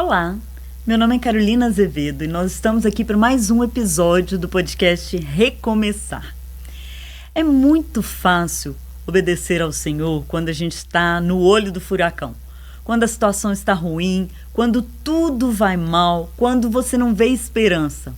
Olá, meu nome é Carolina Azevedo e nós estamos aqui para mais um episódio do podcast Recomeçar. É muito fácil obedecer ao Senhor quando a gente está no olho do furacão, quando a situação está ruim, quando tudo vai mal, quando você não vê esperança.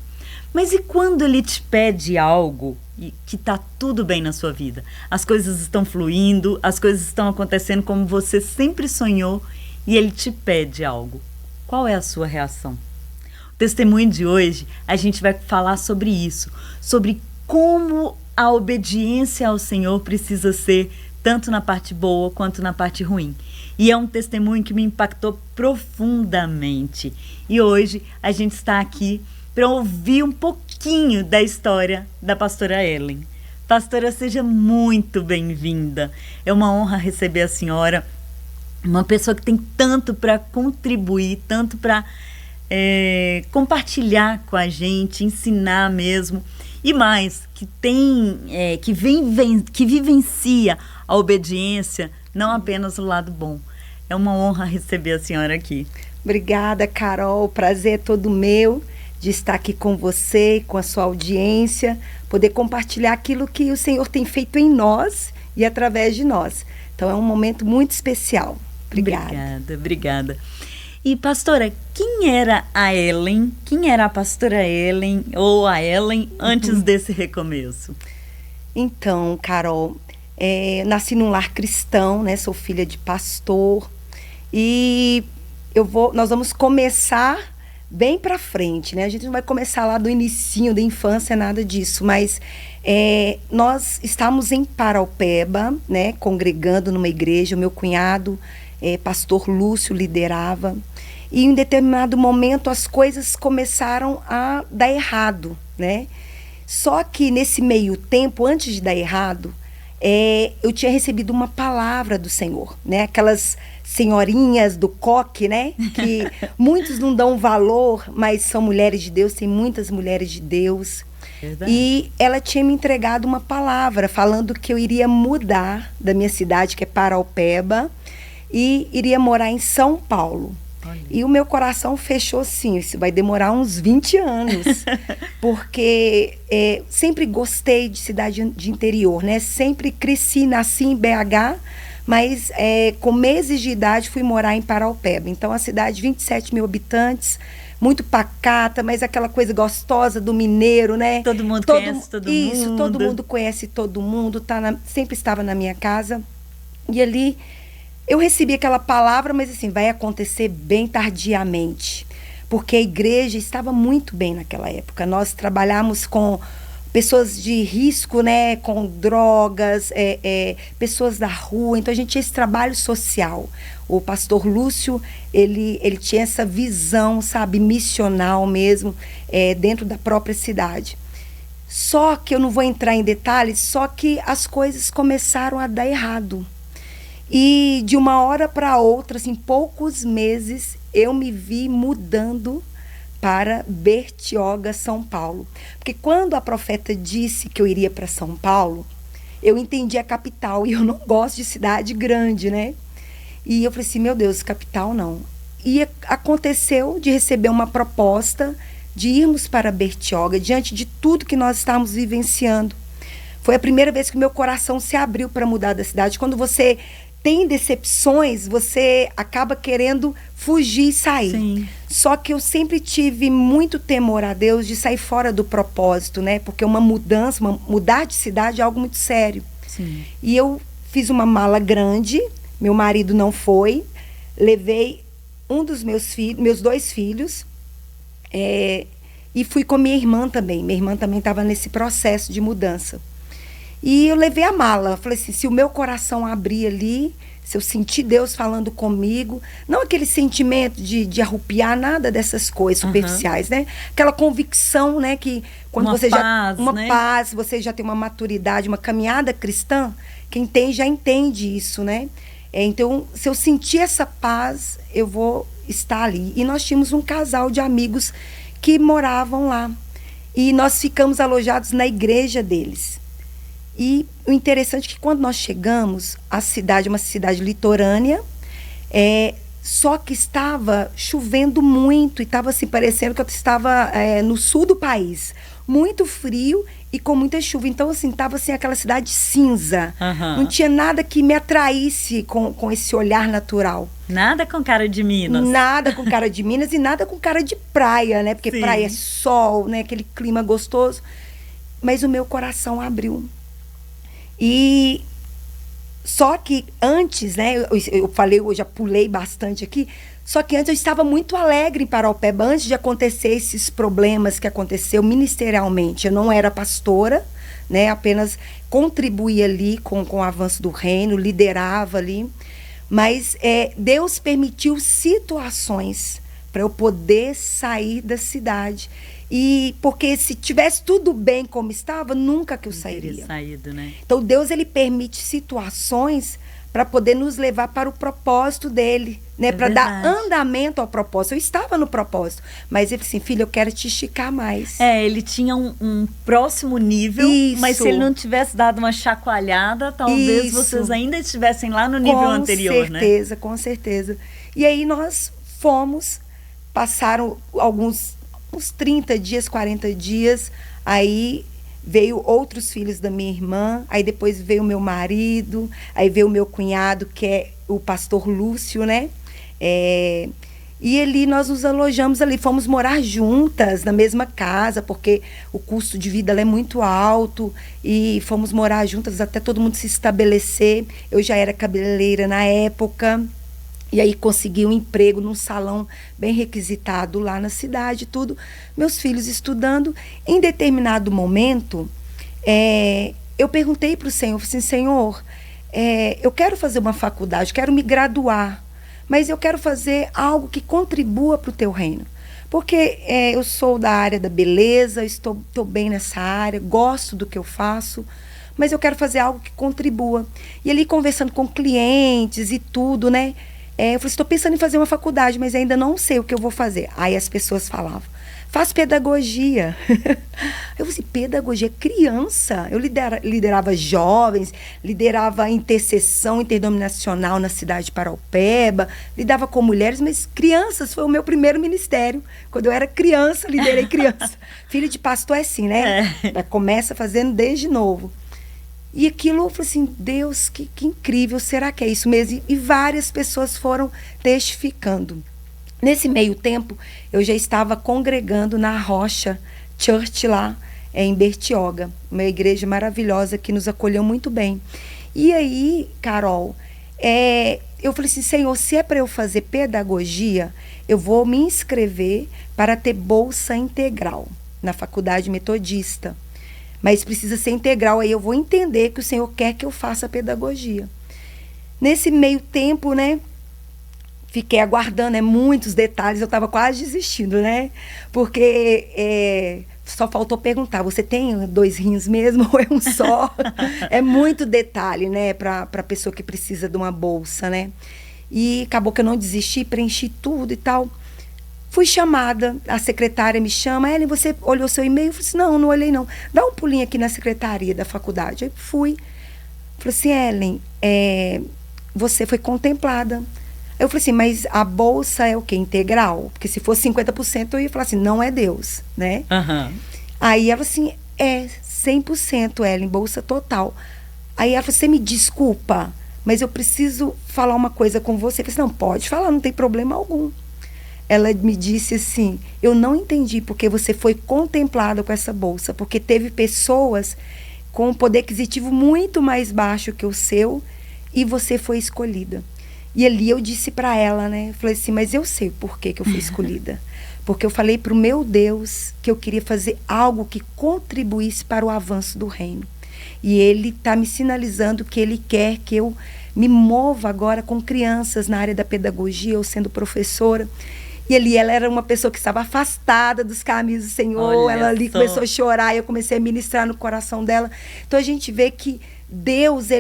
Mas e quando Ele te pede algo e que está tudo bem na sua vida? As coisas estão fluindo, as coisas estão acontecendo como você sempre sonhou e Ele te pede algo. Qual é a sua reação? O testemunho de hoje, a gente vai falar sobre isso, sobre como a obediência ao Senhor precisa ser tanto na parte boa quanto na parte ruim. E é um testemunho que me impactou profundamente. E hoje a gente está aqui para ouvir um pouquinho da história da pastora Ellen. Pastora, seja muito bem-vinda. É uma honra receber a senhora. Uma pessoa que tem tanto para contribuir, tanto para compartilhar com a gente, ensinar mesmo. E mais, que vivencia a obediência, não apenas o lado bom. É uma honra receber a senhora aqui. Obrigada, Carol. O prazer é todo meu de estar aqui com você, com a sua audiência, poder compartilhar aquilo que o Senhor tem feito em nós e através de nós. Então é um momento muito especial. Obrigada. E pastora, quem era a Ellen? Quem era a pastora Ellen ou a Ellen antes desse recomeço? Então, Carol, nasci num lar cristão, né? Sou filha de pastor e nós vamos começar bem para frente, né? A gente não vai começar lá do inicinho da infância, nada disso, mas nós estávamos em Paraupeba, né? Congregando numa igreja, o meu cunhado, pastor Lúcio, liderava, e em determinado momento as coisas começaram a dar errado, né? Só que nesse meio tempo, antes de dar errado, eu tinha recebido uma palavra do Senhor, né? Aquelas senhorinhas do coque, né? Que muitos não dão valor, mas são mulheres de Deus, tem muitas mulheres de Deus. Verdade. E ela tinha me entregado uma palavra falando que eu iria mudar da minha cidade, que é Paraupeba, e iria morar em São Paulo. Olha. E o meu coração fechou assim, isso vai demorar uns 20 anos, porque sempre gostei de cidade de interior, né? Sempre cresci, nasci em BH, mas com meses de idade fui morar em Paraupeba. Então a cidade, 27 mil habitantes, muito pacata, mas aquela coisa gostosa do mineiro, né? Todo mundo conhece todo mundo. Isso, todo mundo conhece todo mundo, sempre estava na minha casa. E ali eu recebi aquela palavra, mas assim, vai acontecer bem tardiamente, porque a igreja estava muito bem naquela época. Nós trabalhamos com pessoas de risco, né, com drogas, pessoas da rua, então a gente tinha esse trabalho social. O pastor Lúcio, ele tinha essa visão, sabe, missional mesmo, dentro da própria cidade. Só que eu não vou entrar em detalhes, só que as coisas começaram a dar errado. E de uma hora para outra, assim, poucos meses, eu me vi mudando para Bertioga, São Paulo. Porque quando a profeta disse que eu iria para São Paulo, eu entendi a capital, e eu não gosto de cidade grande, né? E eu falei assim, meu Deus, capital não. E aconteceu de receber uma proposta de irmos para Bertioga, diante de tudo que nós estávamos vivenciando. Foi a primeira vez que o meu coração se abriu para mudar da cidade. Quando você tem decepções, você acaba querendo fugir e sair. Sim. Só que eu sempre tive muito temor a Deus de sair fora do propósito, né? Porque mudar de cidade é algo muito sério. Sim. E eu fiz uma mala grande, meu marido não foi, levei um dos meus 2 filhos, e fui com minha irmã também. Minha irmã também estava nesse processo de mudança. E eu levei a mala, falei assim, se o meu coração abrir ali, se eu sentir Deus falando comigo, não aquele sentimento de arrupiar, nada dessas coisas superficiais, né? Aquela convicção, né, que quando paz, você já tem uma maturidade, uma caminhada cristã, quem tem já entende isso, né? Então, se eu sentir essa paz, eu vou estar ali. E nós tínhamos um casal de amigos que moravam lá. E nós ficamos alojados na igreja deles. E o interessante é que quando nós chegamos, a cidade, uma cidade litorânea, Só que estava chovendo muito e estava assim, parecendo que eu estava no sul do país. Muito frio e com muita chuva. Então, assim, estava assim, aquela cidade cinza. Não tinha nada que me atraísse com esse olhar natural. Nada com cara de Minas. Nada com cara de Minas e nada com cara de praia, né? Porque praia é sol, né? Aquele clima gostoso. Mas o meu coração abriu. E só que antes, né? Eu falei, eu já pulei bastante aqui. Só que antes eu estava muito alegre em Paraupeba, antes de acontecer esses problemas que aconteceu ministerialmente. Eu não era pastora, né? Apenas contribuía ali com o avanço do reino, liderava ali. Mas Deus permitiu situações para eu poder sair da cidade. E porque se tivesse tudo bem como estava, nunca que eu sairia. Teria saído, né? Então Deus, ele permite situações para poder nos levar para o propósito dele, né? Para dar andamento ao propósito. Eu estava no propósito, mas ele disse assim, filha, eu quero te esticar mais. Ele tinha um próximo nível, mas se ele não tivesse dado uma chacoalhada, talvez vocês ainda estivessem lá no nível anterior, né? Com certeza. E aí nós fomos, passaram uns 30 dias, 40 dias, aí veio outros filhos da minha irmã, aí depois veio o meu marido, aí veio o meu cunhado, que é o pastor Lúcio, né? E ali nós nos alojamos ali, fomos morar juntas na mesma casa, porque o custo de vida é muito alto, e fomos morar juntas até todo mundo se estabelecer. Eu já era cabeleireira na época, e aí consegui um emprego num salão bem requisitado lá na cidade, tudo. Meus filhos estudando. Em determinado momento, eu perguntei para o Senhor, falei assim, Senhor, eu quero fazer uma faculdade, quero me graduar, mas eu quero fazer algo que contribua para o teu reino. Porque eu sou da área da beleza, estou bem nessa área, gosto do que eu faço, mas eu quero fazer algo que contribua. E ali conversando com clientes e tudo, né? Eu falei, estou pensando em fazer uma faculdade, mas ainda não sei o que eu vou fazer. Aí as pessoas falavam, faz pedagogia. Eu falei assim, pedagogia, criança. Eu liderava jovens, liderava intercessão interdominacional na cidade de Paraupeba, lidava com mulheres, mas crianças foi o meu primeiro ministério. Quando eu era criança, liderei criança. Filho de pastor é assim, né? Começa fazendo desde novo. E aquilo, eu falei assim, Deus, que incrível, será que é isso mesmo? E várias pessoas foram testificando. Nesse meio tempo, eu já estava congregando na Rocha Church lá, em Bertioga, uma igreja maravilhosa que nos acolheu muito bem. E aí, Carol, eu falei assim, Senhor, se é para eu fazer pedagogia, eu vou me inscrever para ter bolsa integral na faculdade metodista. Mas precisa ser integral, aí eu vou entender que o Senhor quer que eu faça pedagogia. Nesse meio tempo, né, fiquei aguardando, muitos detalhes, eu estava quase desistindo, né, porque só faltou perguntar, você tem 2 rins mesmo ou é um só? É muito detalhe, né, para a pessoa que precisa de uma bolsa, né. E acabou que eu não desisti, preenchi tudo e tal. Fui chamada, a secretária me chama, Ellen, você olhou seu e-mail? Eu falei assim, não olhei não. Dá um pulinho aqui na secretaria da faculdade. Aí fui. Falei assim, Ellen, você foi contemplada. Aí eu falei assim, mas a bolsa é o quê? Integral? Porque se fosse 50%, eu ia falar assim, não é Deus, né? Aí ela assim, 100%, Ellen, bolsa total. Aí ela falou, você me desculpa, mas eu preciso falar uma coisa com você. Eu falei assim, não, pode falar, não tem problema algum. Ela me disse assim, eu não entendi porque você foi contemplada com essa bolsa, porque teve pessoas com um poder aquisitivo muito mais baixo que o seu e você foi escolhida. E ali eu disse para ela, né, falei assim, mas eu sei por que eu fui escolhida. Porque eu falei para o meu Deus que eu queria fazer algo que contribuísse para o avanço do reino. E ele está me sinalizando que ele quer que eu me mova agora com crianças na área da pedagogia, eu sendo professora. E ali ela era uma pessoa que estava afastada dos caminhos do Senhor. Olha, ela ali começou a chorar e eu comecei a ministrar no coração dela. Então a gente vê que Deus,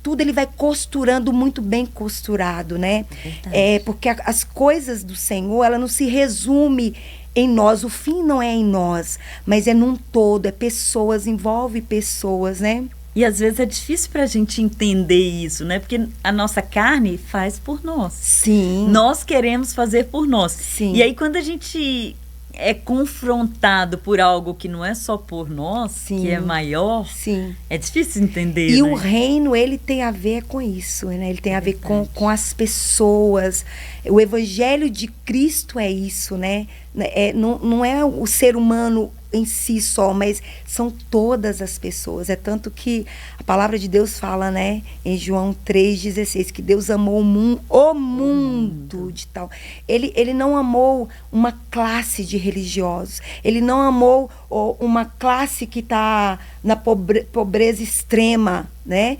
tudo ele vai costurando muito bem costurado, né? Porque as coisas do Senhor, ela não se resume em nós. O fim não é em nós, mas é num todo, é pessoas, envolve pessoas, né? E às vezes é difícil para a gente entender isso, né? Porque a nossa carne faz por nós. Sim. Nós queremos fazer por nós. Sim. E aí quando a gente é confrontado por algo que não é só por nós, Sim. que é maior, Sim. é difícil entender, E né? o reino, ele tem a ver com isso, né? Ele tem a ver com as pessoas. O evangelho de Cristo é isso, né? Não é o ser humano em si só, mas são todas as pessoas. É tanto que a palavra de Deus fala, né, em João 3,16, que Deus amou o mundo de tal. Ele não amou uma classe de religiosos. Ele não amou uma classe que está na pobreza extrema, né?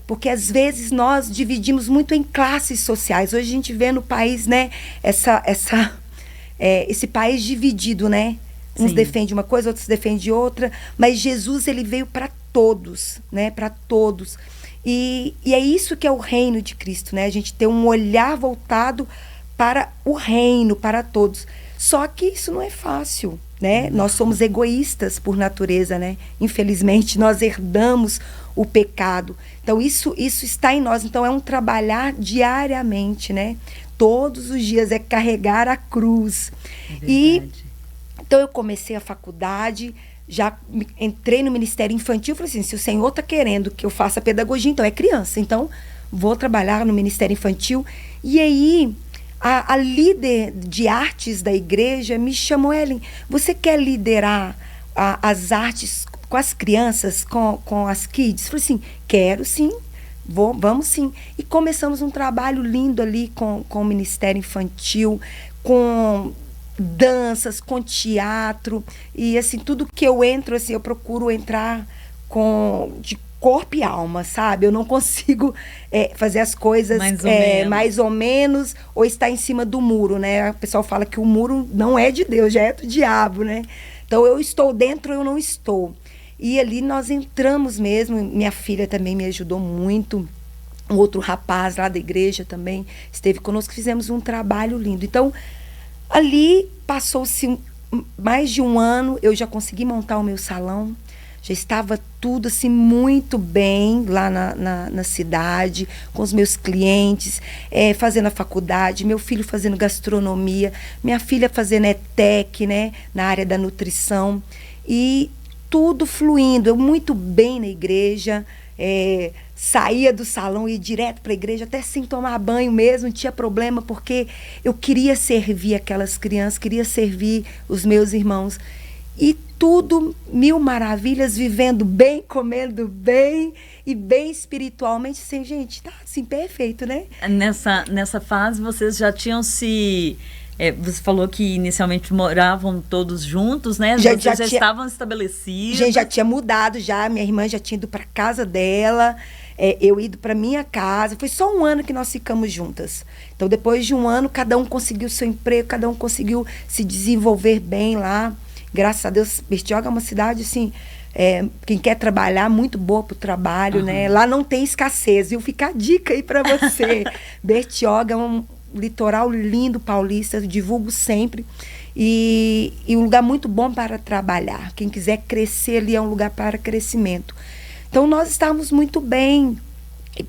Porque às vezes nós dividimos muito em classes sociais. Hoje a gente vê no país, né, esse país dividido, né? Uns defendem uma coisa, outros defendem outra, mas Jesus, ele veio para todos, né? Para todos. E é isso que é o reino de Cristo, né? A gente ter um olhar voltado para o reino, para todos. Só que isso não é fácil, né? Nós somos egoístas por natureza, né? Infelizmente, nós herdamos o pecado. Então, isso está em nós. Então, é um trabalhar diariamente, né? Todos os dias é carregar a cruz. Então, eu comecei a faculdade, já entrei no Ministério Infantil, falei assim, se o Senhor está querendo que eu faça pedagogia, então é criança, então vou trabalhar no Ministério Infantil. E aí, a líder de artes da igreja me chamou, Ellen, você quer liderar as artes com as crianças, com as kids? Falei assim, quero sim, vamos sim. E começamos um trabalho lindo ali com o Ministério Infantil, com danças, com teatro, e assim, tudo que eu entro, assim, eu procuro entrar de corpo e alma, sabe? Eu não consigo fazer as coisas mais ou menos, ou estar em cima do muro, né? O pessoal fala que o muro não é de Deus, já é do diabo, né? Então, eu estou dentro, eu não estou. E ali nós entramos mesmo, minha filha também me ajudou muito, um outro rapaz lá da igreja também esteve conosco, fizemos um trabalho lindo. Então, ali passou-se mais de um ano, eu já consegui montar o meu salão, já estava tudo assim muito bem lá na cidade, com os meus clientes, fazendo a faculdade, meu filho fazendo gastronomia, minha filha fazendo ETEC, né, na área da nutrição, e tudo fluindo, eu muito bem na igreja, saía do salão e ia direto para a igreja, até sem tomar banho mesmo, não tinha problema, porque eu queria servir aquelas crianças, queria servir os meus irmãos. E tudo, mil maravilhas, vivendo bem, comendo bem e bem espiritualmente. Assim, gente, tá assim, perfeito, né? Nessa fase, vocês já tinham se... você falou que inicialmente moravam todos juntos, né? Vocês já estavam estabelecidos. Gente, já tinha mudado, minha irmã já tinha ido para casa dela, eu ido para minha casa. Foi só um ano que nós ficamos juntas. Então, depois de um ano, cada um conseguiu seu emprego, cada um conseguiu se desenvolver bem lá. Graças a Deus, Bertioga é uma cidade, assim, quem quer trabalhar, muito boa para o trabalho, né? Lá não tem escassez, viu? Fica a dica aí para você. Bertioga é um litoral lindo paulista, eu divulgo sempre. E um lugar muito bom para trabalhar. Quem quiser crescer ali é um lugar para crescimento. Então, nós estávamos muito bem,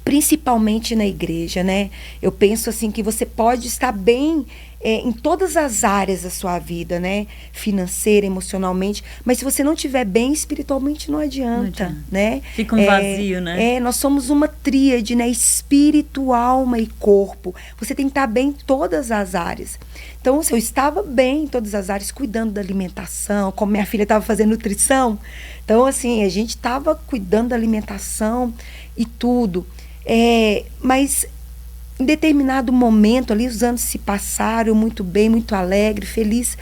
principalmente na igreja, né? Eu penso assim que você pode estar bem em todas as áreas da sua vida, né? Financeira, emocionalmente, mas se você não estiver bem espiritualmente, não adianta, né? Fica um vazio, né? Nós somos uma tríade, né? Espírito, alma e corpo. Você tem que estar bem em todas as áreas. Então, eu estava bem em todas as áreas, cuidando da alimentação, como minha filha estava fazendo nutrição. Então, assim, a gente estava cuidando da alimentação e tudo. Mas em determinado momento ali, os anos se passaram, eu muito bem, muito alegre, feliz.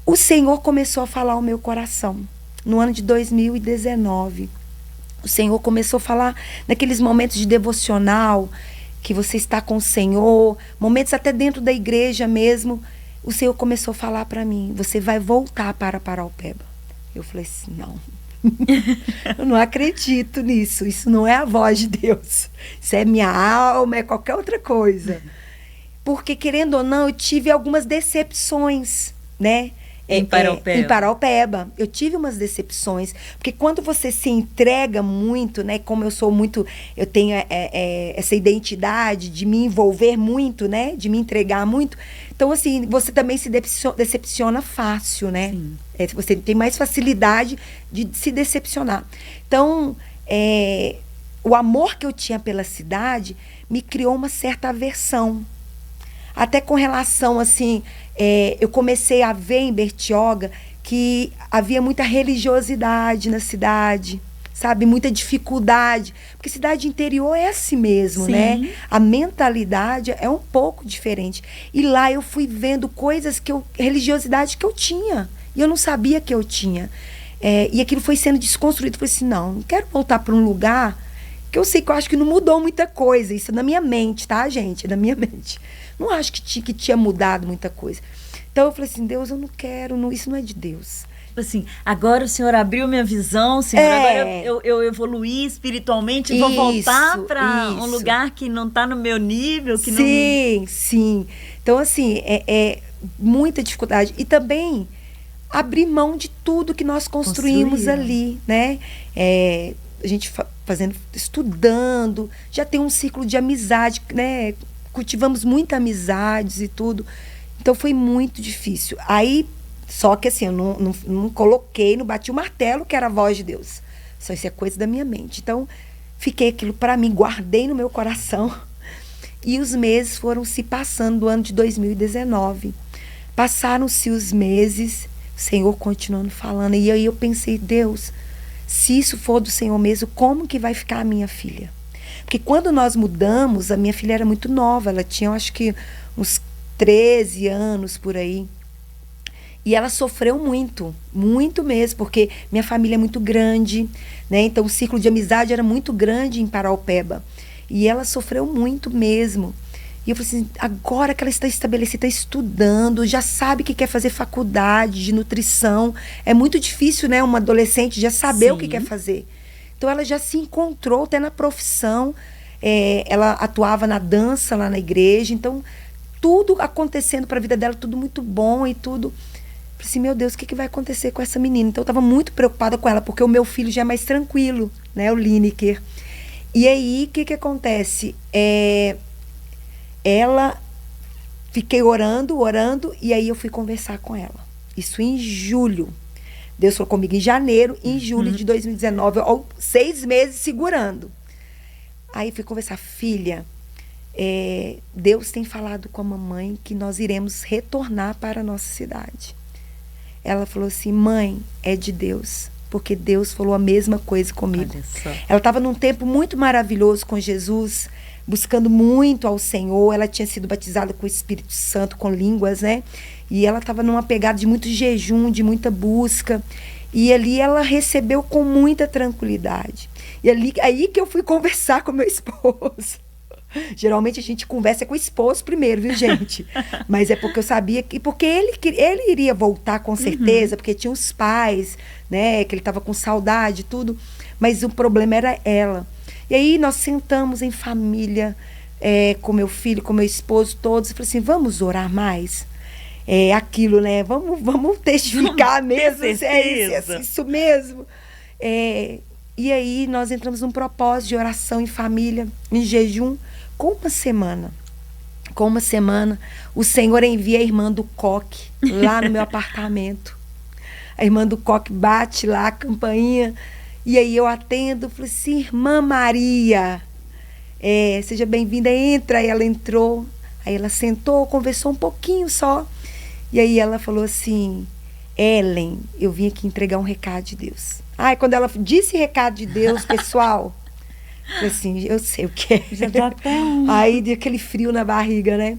O Senhor começou a falar ao meu coração, no ano de 2019. O Senhor começou a falar naqueles momentos de devocional, que você está com o Senhor, momentos até dentro da igreja mesmo. O Senhor começou a falar para mim, você vai voltar para Paraupeba. Eu falei assim, não. Eu não acredito nisso, isso não é a voz de Deus, isso é minha alma, é qualquer outra coisa. Porque, querendo ou não, eu tive algumas decepções, né? Em Paraupeba. Em Paraupeba. Eu tive umas decepções, porque quando você se entrega muito, né? Como eu sou muito, eu tenho essa identidade de me envolver muito, né? De me entregar muito. Então, assim, você também se decepciona fácil, né? Você tem mais facilidade de se decepcionar. Então, o amor que eu tinha pela cidade me criou uma certa aversão. Até com relação, assim, eu comecei a ver em Bertioga que havia muita religiosidade na cidade, sabe? Muita dificuldade. Porque cidade interior é assim mesmo, Sim. né? A mentalidade é um pouco diferente. E lá eu fui vendo coisas religiosidade que eu tinha. E eu não sabia que eu tinha. E aquilo foi sendo desconstruído. Eu falei assim, não quero voltar para um lugar que eu sei que eu acho que não mudou muita coisa. Isso é na minha mente, tá, gente? É na minha mente. Não acho que tinha mudado muita coisa. Então eu falei assim, Deus, eu não quero, isso não é de Deus. Assim, agora o Senhor abriu minha visão, Senhor, agora eu evoluí espiritualmente e vou voltar para um lugar que não está no meu nível. Que sim. Então, assim, é muita dificuldade. E também abrir mão de tudo que nós construímos ali, né? A gente estudando, já tem um ciclo de amizade, né? Cultivamos muitas amizades e tudo. Então foi muito difícil. Aí, só que assim, eu não coloquei, não bati o martelo que era a voz de Deus. Só isso é coisa da minha mente. Então, fiquei aquilo para mim, guardei no meu coração. E os meses foram se passando do ano de 2019. Passaram-se os meses, o Senhor continuando falando. E aí eu pensei, Deus, se isso for do Senhor mesmo, como que vai ficar a minha filha? Porque quando nós mudamos, a minha filha era muito nova, ela tinha, eu acho que, uns 13 anos por aí. E ela sofreu muito, muito mesmo, porque minha família é muito grande, né? Então o ciclo de amizade era muito grande em Paraupeba. E ela sofreu muito mesmo. E eu falei assim, agora que ela está estabelecida, está estudando, já sabe que quer fazer faculdade de nutrição. É muito difícil, né? Uma adolescente já saber o que quer fazer. Então, ela já se encontrou até na profissão. Ela atuava na dança lá na igreja. Então, tudo acontecendo para a vida dela, tudo muito bom e tudo. Eu falei assim, meu Deus, o que vai acontecer com essa menina? Então, eu estava muito preocupada com ela, porque o meu filho já é mais tranquilo, né? O Lineker. E aí, o que acontece? Fiquei orando, e aí eu fui conversar com ela. Isso em julho. Deus falou comigo em janeiro, em julho de 2019, 6 meses segurando. Aí fui conversar, filha, Deus tem falado com a mamãe que nós iremos retornar para a nossa cidade. Ela falou assim, mãe, é de Deus, porque Deus falou a mesma coisa comigo. Ela estava num tempo muito maravilhoso com Jesus, buscando muito ao Senhor. Ela tinha sido batizada com o Espírito Santo, com línguas, né? E ela estava numa pegada de muito jejum, de muita busca. E ali ela recebeu com muita tranquilidade. E aí que eu fui conversar com meu esposo. Geralmente a gente conversa com o esposo primeiro, viu, gente? Mas é porque eu sabia que... Porque ele iria voltar com certeza, porque tinha os pais, né? Que ele estava com saudade e tudo. Mas o problema era ela. E aí nós sentamos em família, com meu filho, com meu esposo, todos. E falei assim, vamos orar mais? Aquilo, né? Vamos testificar mesmo. Isso mesmo. E aí nós entramos num propósito de oração em família, em jejum, com uma semana, o Senhor envia a irmã do Coque lá no meu apartamento. A irmã do Coque bate lá a campainha, e aí eu atendo, falei assim, irmã Maria, seja bem-vinda, entra. Aí ela entrou, aí ela sentou, conversou um pouquinho só, e aí ela falou assim, Ellen, eu vim aqui entregar um recado de Deus. Quando ela disse recado de Deus, pessoal, falei assim, eu sei o que é. Já dá até Aí deu aquele frio na barriga, né?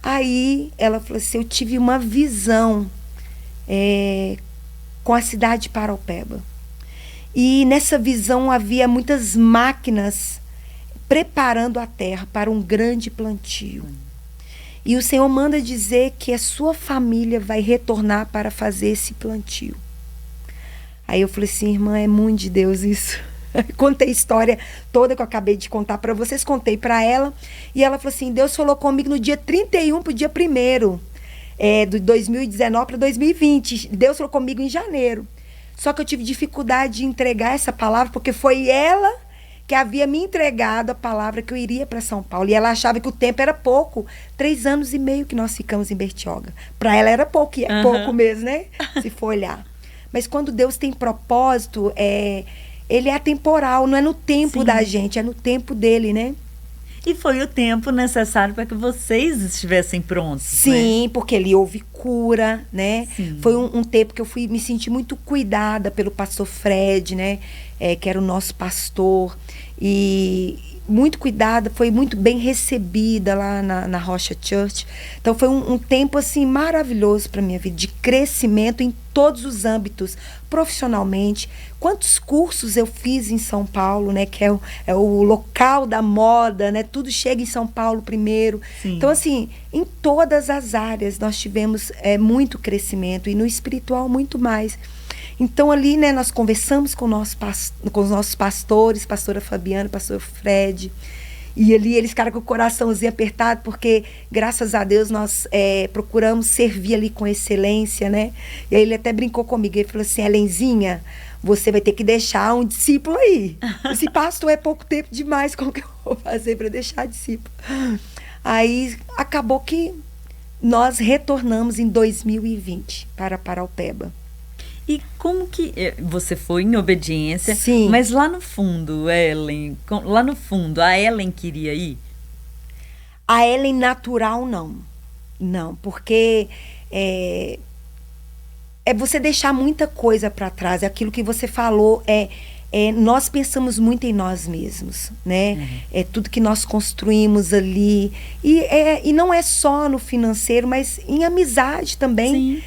Aí ela falou assim, eu tive uma visão com a cidade de Paraupeba. E nessa visão havia muitas máquinas preparando a terra para um grande plantio. E o Senhor manda dizer que a sua família vai retornar para fazer esse plantio. Aí eu falei assim, irmã, é muito de Deus isso. Contei a história toda que eu acabei de contar para vocês, contei para ela. E ela falou assim, Deus falou comigo no dia 31 pro dia 1º. do 2019 para 2020. Deus falou comigo em janeiro. Só que eu tive dificuldade de entregar essa palavra, porque foi ela que havia me entregado a palavra que eu iria para São Paulo. E ela achava que o tempo era pouco. 3 anos e meio que nós ficamos em Bertioga. Para ela era pouco, e é pouco mesmo, né? Se for olhar. Mas quando Deus tem propósito, ele é atemporal, não é no tempo da gente, é no tempo dele, né? E foi o tempo necessário para que vocês estivessem prontos. Sim, né? Porque ali houve cura, né? Sim. Foi um tempo que eu me senti muito cuidada pelo pastor Fred, né? Que era o nosso pastor. E muito cuidada, foi muito bem recebida lá na Rocha Church. Então foi um tempo assim maravilhoso para minha vida, de crescimento em todos os âmbitos, profissionalmente. Quantos cursos eu fiz em São Paulo, né? Que é o local da moda, né? Tudo chega em São Paulo primeiro. Sim. Então, assim, em todas as áreas nós tivemos muito crescimento, e no espiritual muito mais. Então, ali, né, nós conversamos com os nossos pastores, pastora Fabiana, pastor Fred. E ali eles ficaram com o coraçãozinho apertado, porque, graças a Deus, nós procuramos servir ali com excelência, né? E aí ele até brincou comigo, ele falou assim: Helenzinha, você vai ter que deixar um discípulo aí. Esse pastor é pouco tempo demais, como que eu vou fazer para deixar discípulo? Aí acabou que nós retornamos em 2020 para Paraupeba. E como que você foi em obediência? Sim. Mas lá no fundo, a Ellen queria ir? A Ellen natural, não. Não, porque é você deixar muita coisa para trás. É aquilo que você falou, nós pensamos muito em nós mesmos, né? É tudo que nós construímos ali. E não é só no financeiro, mas em amizade também. Sim.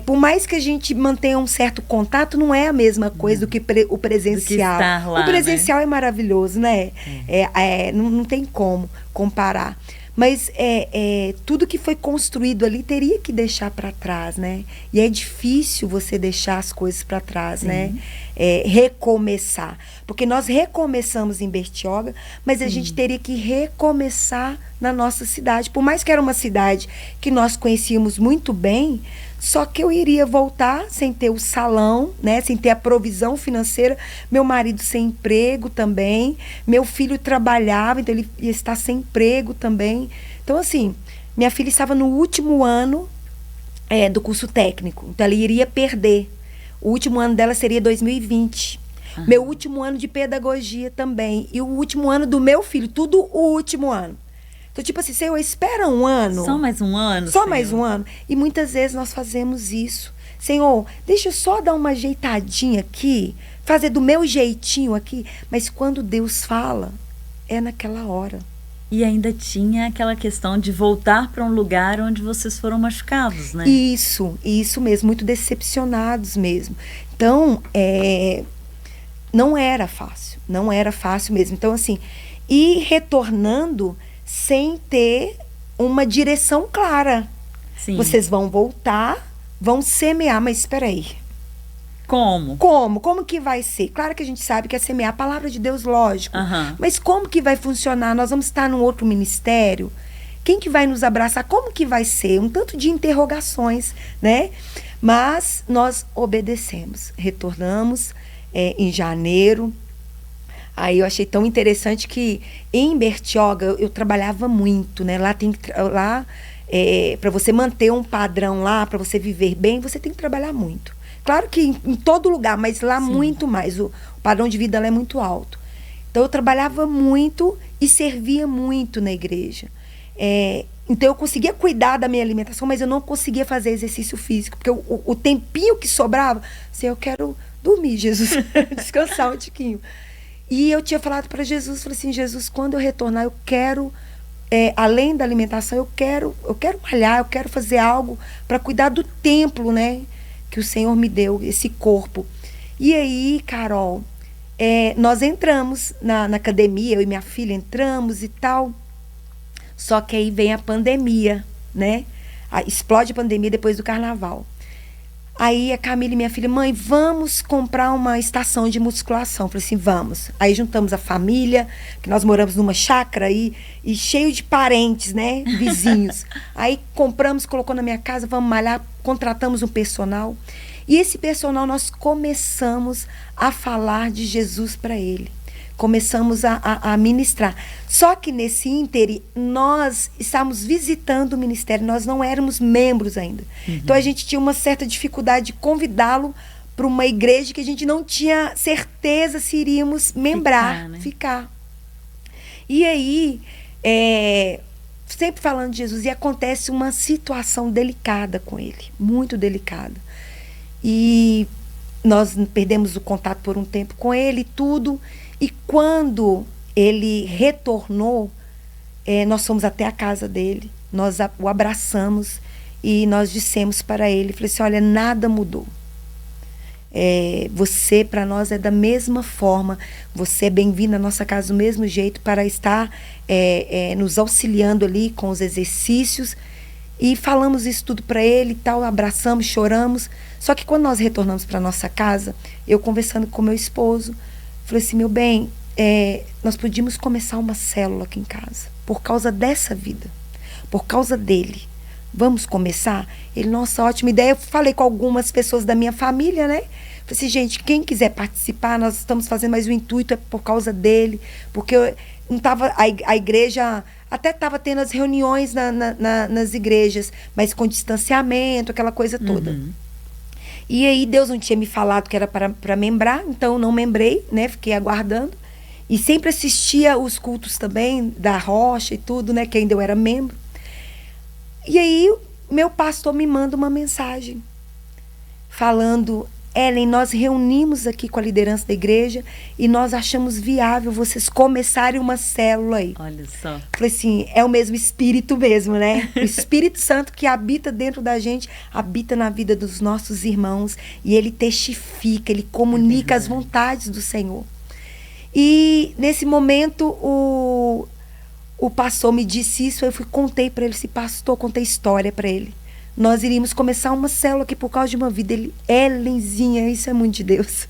Por mais que a gente mantenha um certo contato, não é a mesma coisa do que o presencial. Do que estar lá, o presencial, né? É maravilhoso, né? Não tem como comparar. Mas tudo que foi construído ali teria que deixar para trás, né? E é difícil você deixar as coisas para trás, né? Recomeçar. Porque nós recomeçamos em Bertioga, mas a gente teria que recomeçar na nossa cidade. Por mais que era uma cidade que nós conhecíamos muito bem, só que eu iria voltar sem ter o salão, né? Sem ter a provisão financeira. Meu marido sem emprego também. Meu filho trabalhava, então ele ia estar sem emprego também. Então, assim, minha filha estava no último ano do curso técnico. Então, ela iria perder. O último ano dela seria 2020. Meu último ano de pedagogia também. E o último ano do meu filho. Tudo o último ano. Então, tipo assim, Senhor, espera um ano. Só mais um ano, Só Senhor. mais um ano. E muitas vezes nós fazemos isso. Senhor, deixa eu só dar uma ajeitadinha aqui, fazer do meu jeitinho aqui. Mas quando Deus fala, é naquela hora. E ainda tinha aquela questão de voltar para um lugar onde vocês foram machucados, né? Isso mesmo. Muito decepcionados mesmo. Então, não era fácil. Não era fácil mesmo. Então, assim, ir retornando sem ter uma direção clara. Sim. Vocês vão voltar, vão semear, mas espera aí. Como? Como que vai ser? Claro que a gente sabe que é semear a palavra de Deus, lógico. Mas como que vai funcionar? Nós vamos estar num outro ministério? Quem que vai nos abraçar? Como que vai ser? Um tanto de interrogações, né? Mas nós obedecemos. Retornamos em janeiro. Aí eu achei tão interessante que em Bertioga eu trabalhava muito, né? Lá para você manter um padrão lá, para você viver bem, você tem que trabalhar muito. Claro que em todo lugar, mas lá Sim. muito mais. O padrão de vida lá é muito alto. Então eu trabalhava muito e servia muito na igreja. Então eu conseguia cuidar da minha alimentação, mas eu não conseguia fazer exercício físico, porque o tempinho que sobrava, assim, eu quero dormir, Jesus, descansar um tiquinho. E eu tinha falado para Jesus, falei assim, Jesus, quando eu retornar, eu quero, além da alimentação, eu quero malhar, eu quero fazer algo para cuidar do templo, né? Que o Senhor me deu, esse corpo. E aí, Carol, nós entramos na academia, eu e minha filha entramos e tal. Só que aí vem a pandemia, né? Explode a pandemia depois do carnaval. Aí a Camila e minha filha, mãe, vamos comprar uma estação de musculação. Eu falei assim, vamos. Aí juntamos a família, que nós moramos numa chácara aí, e cheio de parentes, né, vizinhos. Aí compramos, colocou na minha casa, vamos malhar, contratamos um personal. E esse personal nós começamos a falar de Jesus para ele. Começamos a ministrar. Só que nesse ínterim, nós estávamos visitando o ministério, nós não éramos membros ainda. Então a gente tinha uma certa dificuldade de convidá-lo para uma igreja que a gente não tinha certeza se iríamos membrar, ficar. E aí, sempre falando de Jesus, e acontece uma situação delicada com ele, muito delicada. E nós perdemos o contato por um tempo com ele e tudo. E quando ele retornou, nós fomos até a casa dele, nós o abraçamos e nós dissemos para ele, falei assim, olha, nada mudou. Você para nós é da mesma forma, você é bem-vindo à nossa casa do mesmo jeito para estar nos auxiliando ali com os exercícios. E falamos isso tudo para ele e tal, abraçamos, choramos. Só que quando nós retornamos para nossa casa, eu conversando com meu esposo, falei assim, meu bem, nós podíamos começar uma célula aqui em casa, por causa dessa vida, por causa dele. Vamos começar? Ele, nossa, ótima ideia. Eu falei com algumas pessoas da minha família, né? Falei assim, gente, quem quiser participar, nós estamos fazendo, mas o intuito é por causa dele, porque não tava, a igreja até estava tendo as reuniões nas igrejas, mas com distanciamento, aquela coisa toda. E aí Deus não tinha me falado que era para membrar, então não membrei, né? Fiquei aguardando. E sempre assistia os cultos também, da Rocha e tudo, né? Que ainda eu era membro. E aí meu pastor me manda uma mensagem falando, Ellen, nós reunimos aqui com a liderança da igreja e nós achamos viável vocês começarem uma célula aí. Olha só. Falei assim, é o mesmo Espírito mesmo, né? O Espírito Santo que habita dentro da gente, habita na vida dos nossos irmãos e ele testifica, ele comunica as vontades do Senhor. E nesse momento o pastor me disse isso, eu contei para ele, esse pastor, contei história para ele. Nós iríamos começar uma célula aqui por causa de uma vida. Ele, Ellenzinha, isso é muito de Deus.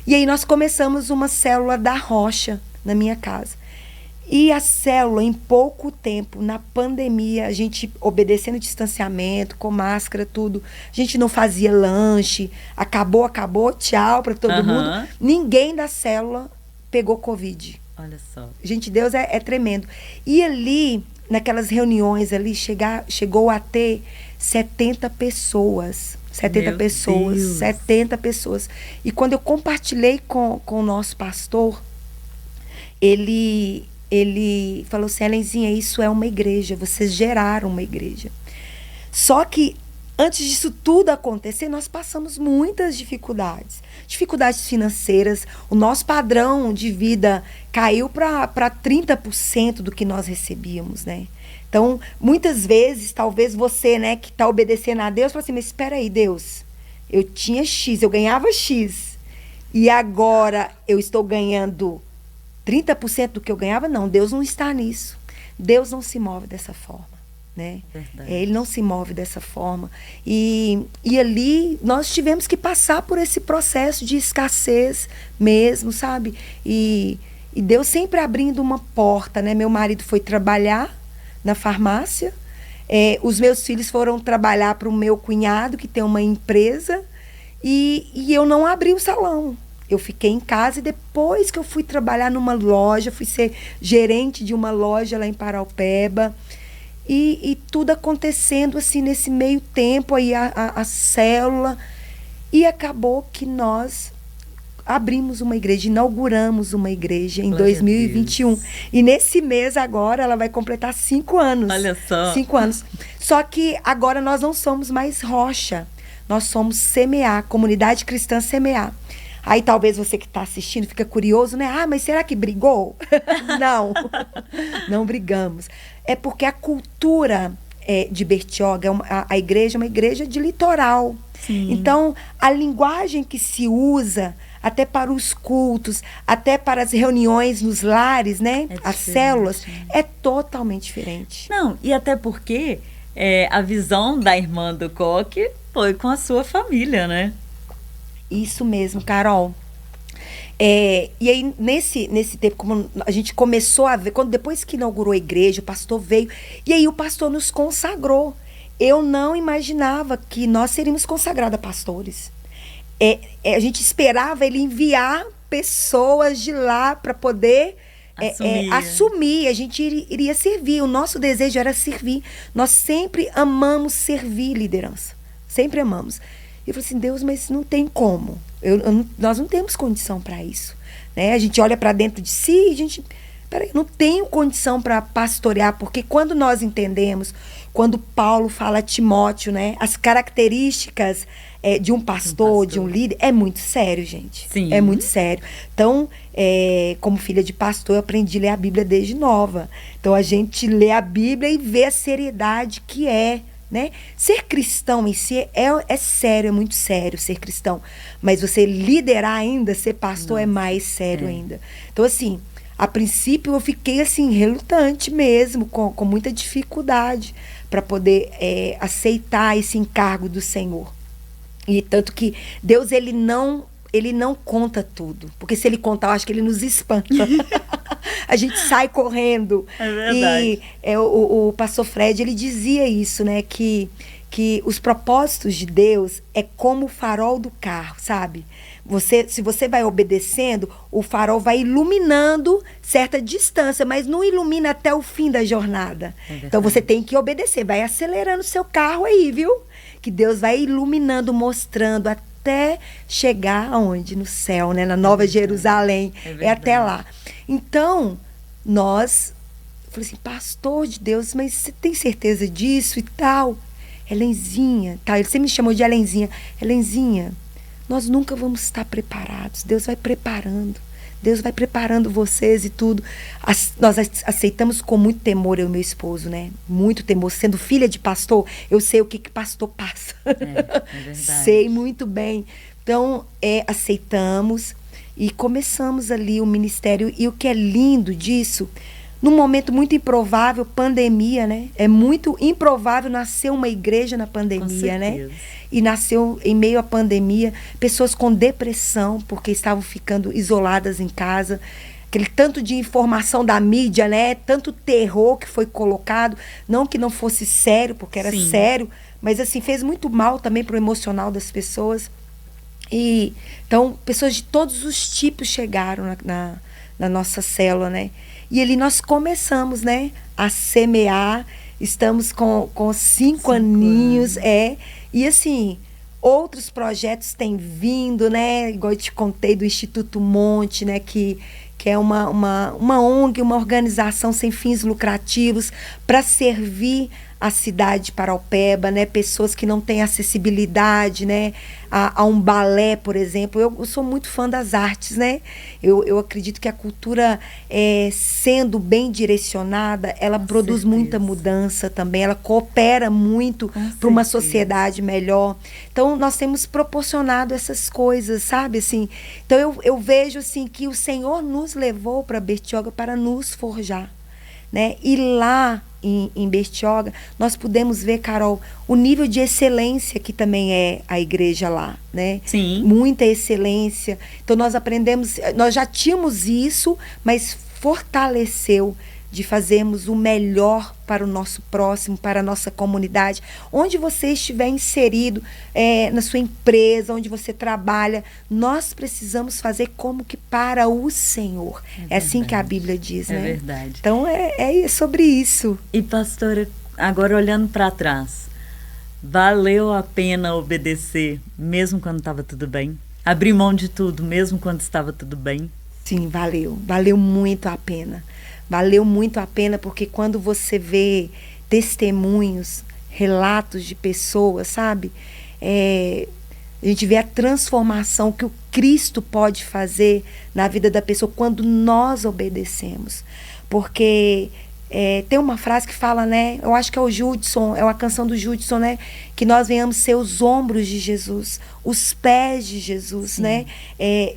E aí nós começamos uma célula da Rocha na minha casa. E a célula, em pouco tempo, na pandemia, a gente obedecendo distanciamento, com máscara, tudo. A gente não fazia lanche, acabou, tchau para todo mundo. Ninguém da célula pegou Covid. Olha só. Gente, Deus é tremendo. E ali, naquelas reuniões ali, chegou a ter 70 pessoas. 70 pessoas. Deus. 70 pessoas. E quando eu compartilhei com o nosso pastor, ele falou assim, Ellenzinha, isso é uma igreja, vocês geraram uma igreja. Só que antes disso tudo acontecer, nós passamos muitas dificuldades. Dificuldades financeiras, o nosso padrão de vida caiu para 30% do que nós recebíamos, né? Então, muitas vezes, talvez você, né, que está obedecendo a Deus, fala assim, mas espera aí, Deus, eu tinha X, eu ganhava X, e agora eu estou ganhando 30% do que eu ganhava? Não, Deus não está nisso. Deus não se move dessa forma, né? Ele não se move dessa forma. E ali nós tivemos que passar por esse processo de escassez mesmo, sabe? E Deus sempre abrindo uma porta, né? Meu marido foi trabalhar na farmácia, os meus filhos foram trabalhar para o meu cunhado, que tem uma empresa, e eu não abri o salão. Eu fiquei em casa e depois que eu fui trabalhar numa loja, fui ser gerente de uma loja lá em Paraupeba, e tudo acontecendo assim nesse meio tempo, aí a célula, e acabou que nós abrimos uma igreja, inauguramos uma igreja em 2021. E nesse mês agora ela vai completar 5 anos. Olha só. 5 anos. Só que agora nós não somos mais Rocha. Nós somos CMA, Comunidade Cristã CMA. Aí talvez você que está assistindo fica curioso, né? Ah, mas será que brigou? Não, não brigamos. É porque a cultura de Bertioga, a igreja é uma igreja de litoral. Sim. Então, a linguagem que se usa até para os cultos, até para as reuniões nos lares, né? As células, é totalmente diferente. Não, e até porque a visão da irmã do Coque Foi com a sua família, né? Isso mesmo, Carol. E aí, nesse tempo, como a gente começou a ver, depois que inaugurou a igreja, o pastor veio, e aí o pastor nos consagrou. Eu não imaginava que nós seríamos consagrados a pastores. A gente esperava ele enviar pessoas de lá para poder assumir. A gente iria servir. O nosso desejo era servir. Nós sempre amamos servir liderança. Sempre amamos. Eu falei assim, Deus, mas não tem como. Nós não temos condição para isso. Né? A gente olha para dentro de si e a gente... Peraí, não tenho condição para pastorear, porque quando nós entendemos, quando Paulo fala a Timóteo, né, as características de um pastor, de um líder, é muito sério, gente. Sim. É muito sério. Então, como filha de pastor, eu aprendi a ler a Bíblia desde nova. Então, a gente lê a Bíblia e vê a seriedade que é. Né? Ser cristão em si é sério, é muito sério ser cristão. Mas você liderar ainda, ser pastor, é mais sério ainda. Então, assim, a princípio eu fiquei assim, relutante mesmo, com muita dificuldade para poder aceitar esse encargo do Senhor. E tanto que Deus, ele não conta tudo. Porque se ele contar, eu acho que ele nos espanta. A gente sai correndo. É verdade. E o pastor Fred, ele dizia isso, né? Que os propósitos de Deus é como o farol do carro, sabe? Se você vai obedecendo, o farol vai iluminando certa distância, mas não ilumina até o fim da jornada. Então você tem que obedecer. Vai acelerando o seu carro aí, viu? Que Deus vai iluminando, mostrando até chegar aonde? No céu, né? Na Nova Jerusalém. É até lá. Então, falei assim, pastor de Deus, mas você tem certeza disso e tal? Helenzinha, tá? Ele sempre me chamou de Helenzinha. Helenzinha, nós nunca vamos estar preparados. Deus vai preparando. Deus vai preparando vocês e tudo. Nós aceitamos com muito temor, eu e meu esposo, né? Muito temor. Sendo filha de pastor, eu sei o que pastor passa. É verdade. Sei muito bem. Então, aceitamos e começamos ali o ministério. E o que é lindo disso, num momento muito improvável, pandemia, né? É muito improvável nascer uma igreja na pandemia, né? E nasceu em meio à pandemia, pessoas com depressão, porque estavam ficando isoladas em casa. Aquele tanto de informação da mídia, né? Tanto terror que foi colocado. Não que não fosse sério, porque era sério, mas assim, fez muito mal também para o emocional das pessoas. E então, pessoas de todos os tipos chegaram na nossa célula, né? E ali nós começamos, né, a semear. Estamos com 5 aninhos, E assim, outros projetos têm vindo, né? Igual eu te contei do Instituto Monte, né? Que é uma ONG, uma organização sem fins lucrativos para servir a cidade de Paraupeba, né? Pessoas que não têm acessibilidade, né? A um balé, por exemplo. Eu sou muito fã das artes, né? Eu acredito que a cultura, sendo bem direcionada, ela produz muita mudança também, ela coopera muito para uma sociedade melhor. Então, nós temos proporcionado essas coisas, sabe? Assim, então, eu vejo assim, que o Senhor nos levou para Bertioga para nos forjar. Né? E lá em Bertioga, nós pudemos ver, Carol, o nível de excelência que também é a igreja lá, né? Sim. Muita excelência. Então nós aprendemos, nós já tínhamos isso, mas fortaleceu de fazermos o melhor para o nosso próximo, para a nossa comunidade. Onde você estiver inserido, na sua empresa, onde você trabalha, nós precisamos fazer como que para o Senhor. É assim que a Bíblia diz, né? É verdade. Então, é sobre isso. E, pastora, agora olhando para trás, valeu a pena obedecer, mesmo quando estava tudo bem? Abrir mão de tudo, mesmo quando estava tudo bem? Sim, valeu. Valeu muito a pena. Valeu muito a pena, porque quando você vê testemunhos, relatos de pessoas, sabe? A gente vê a transformação que o Cristo pode fazer na vida da pessoa quando nós obedecemos. Porque Tem uma frase que fala, né? Eu acho que é o Judson, é uma canção do Judson, né? Que nós venhamos ser os ombros de Jesus, os pés de Jesus, sim, né?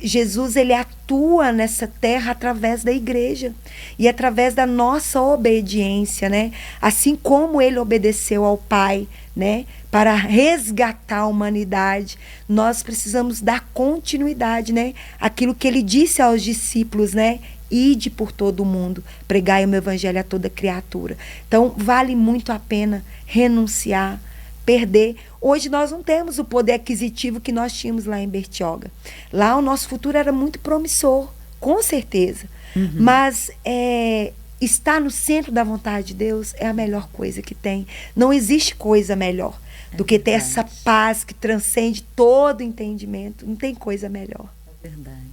Jesus, ele atua nessa terra através da igreja e através da nossa obediência, né? Assim como ele obedeceu ao Pai, né? Para resgatar a humanidade, nós precisamos dar continuidade, né? Aquilo que ele disse aos discípulos, né? Ide por todo o mundo, pregai o meu evangelho a toda criatura. Então, vale muito a pena renunciar, perder. Hoje nós não temos o poder aquisitivo que nós tínhamos lá em Bertioga. Lá o nosso futuro era muito promissor, com certeza. Uhum. Mas estar no centro da vontade de Deus é a melhor coisa que tem. Não existe coisa melhor do que ter essa paz que transcende todo entendimento. Não tem coisa melhor. É verdade.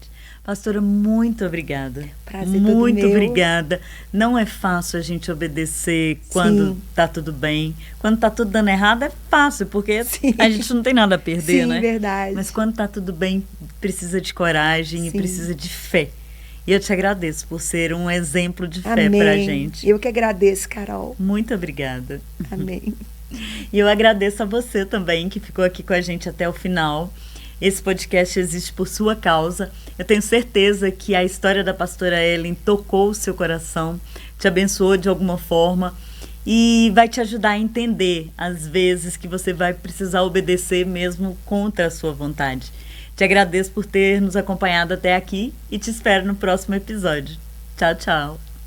Pastora, muito obrigada. Prazer muito todo meu. Obrigada. Não é fácil a gente obedecer quando está tudo bem. Quando está tudo dando errado é fácil, porque sim, a gente não tem nada a perder, sim, né? Sim, verdade. Mas quando está tudo bem, precisa de coragem, sim, e precisa de fé. E eu te agradeço por ser um exemplo de fé para a gente. Eu que agradeço, Carol. Muito obrigada. Amém. E eu agradeço a você também, que ficou aqui com a gente até o final. Esse podcast existe por sua causa. Eu tenho certeza que a história da pastora Ellen tocou o seu coração, te abençoou de alguma forma e vai te ajudar a entender as vezes que você vai precisar obedecer mesmo contra a sua vontade. Te agradeço por ter nos acompanhado até aqui e te espero no próximo episódio. Tchau, tchau.